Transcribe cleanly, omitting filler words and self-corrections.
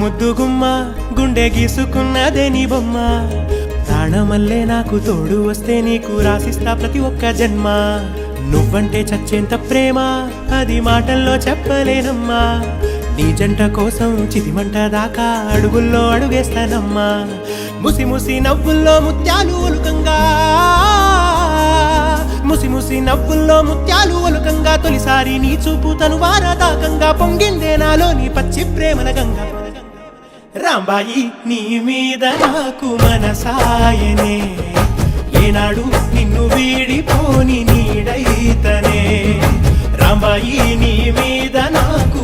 ముద్దు గుమ్మ గుండె గీసుకున్నదే నీ బొమ్మ ప్రాణమల్లే నాకు తోడు వస్తే నీకు రాసిస్తా ప్రతి ఒక్క జన్మ నువ్వంటే చచ్చేంత ప్రేమ అది మాటల్లో చెప్పలేనమ్మా నీ జంట కోసం చితిమంట దాకా అడుగుల్లో అడుగేస్తానమ్మా ముసి ముసి నవ్వుల్లో ముత్యాలు ఒలుకంగా ముసి ముసి నవ్వుల్లో ముత్యాలు ఒలుకంగా తొలిసారి నీ చూపు తను వారదాకంగా పొంగిందే నాలో నీ పచ్చి ప్రేమల గంగా రాంబాయి నీ మీద నాకు మనసాయనే ఏనాడు నిన్ను వీడిపోని నీడైతనే రాంబాయి నీ మీద నాకు